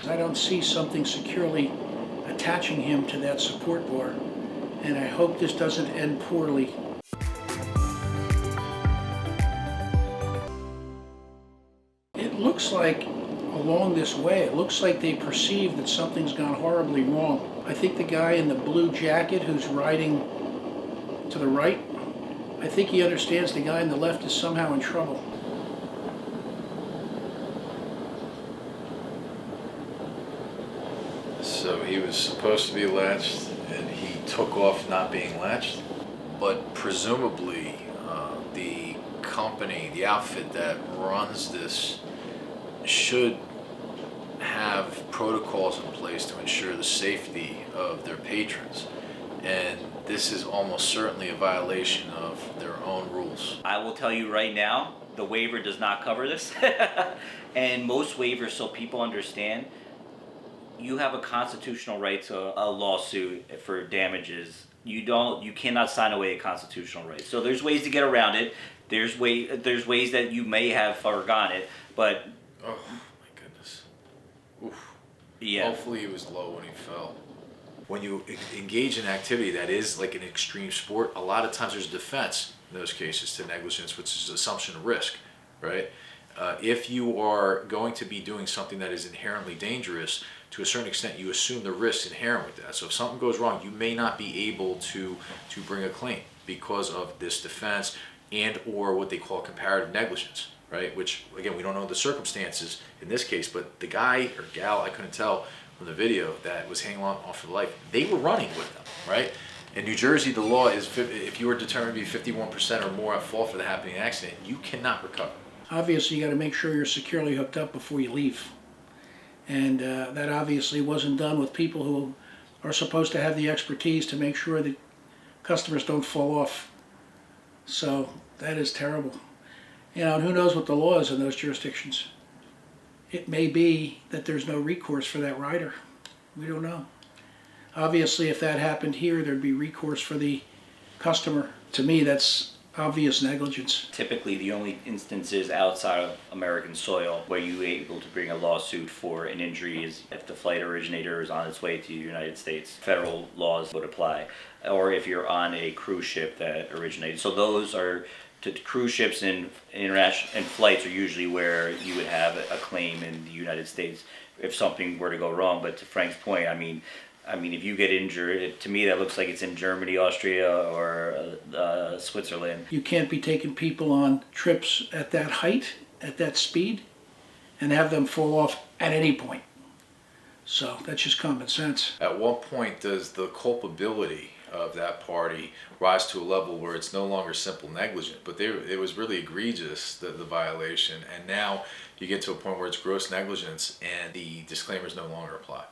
I don't see something securely attaching him to that support bar, and I hope this doesn't end poorly. It looks like along this way, it looks like they perceive that something's gone horribly wrong. I think the guy in the blue jacket who's riding to the right, I think he understands the guy on the left is somehow in trouble. So he was supposed to be latched and he took off not being latched? But presumably the company, the outfit that runs this should have protocols in place to ensure the safety of their patrons. And this is almost certainly a violation of their own rules. I will tell you right now, the waiver does not cover this. And most waivers, so people understand, you have a constitutional right to a lawsuit for damages. You cannot sign away a constitutional right. So there's ways to get around it. There's ways that you may have forgone it, but Oh my goodness. Oof. yeah. Hopefully he was low when he fell. When you engage in activity that is like an extreme sport, a lot of times there's defense in those cases to negligence, which is assumption of risk, right? If you are going to be doing something that is inherently dangerous, to a certain extent you assume the risks inherent with that. So if something goes wrong, you may not be able to bring a claim because of this defense and or what they call comparative negligence, right? Which, again, we don't know the circumstances in this case, but the guy or gal, I couldn't tell from the video, that was hanging on for life, they were running with them, right? In New Jersey, the law is if you are determined to be 51% or more at fault for the happening accident, you cannot recover. Obviously, you got to make sure you're securely hooked up before you leave. And that obviously wasn't done with people who are supposed to have the expertise to make sure that customers don't fall off. So that is terrible. You know, and who knows what the law is in those jurisdictions. It may be that there's no recourse for that rider. We don't know. Obviously, if that happened here, there'd be recourse for the customer. To me, that's obvious negligence. Typically, the only instances outside of American soil where you're able to bring a lawsuit for an injury is if the flight originator is on its way to the United States. Federal laws would apply. Or if you're on a cruise ship that originated. So those are, to cruise ships and international and flights are usually where you would have a claim in the United States if something were to go wrong. But to Frank's point, I mean, if you get injured, to me that looks like it's in Germany, Austria, or Switzerland. You can't be taking people on trips at that height, at that speed, and have them fall off at any point. So that's just common sense. At what point does the culpability of that party rise to a level where it's no longer simple negligence, but it was really egregious, the violation, and now you get to a point where it's gross negligence and the disclaimers no longer apply?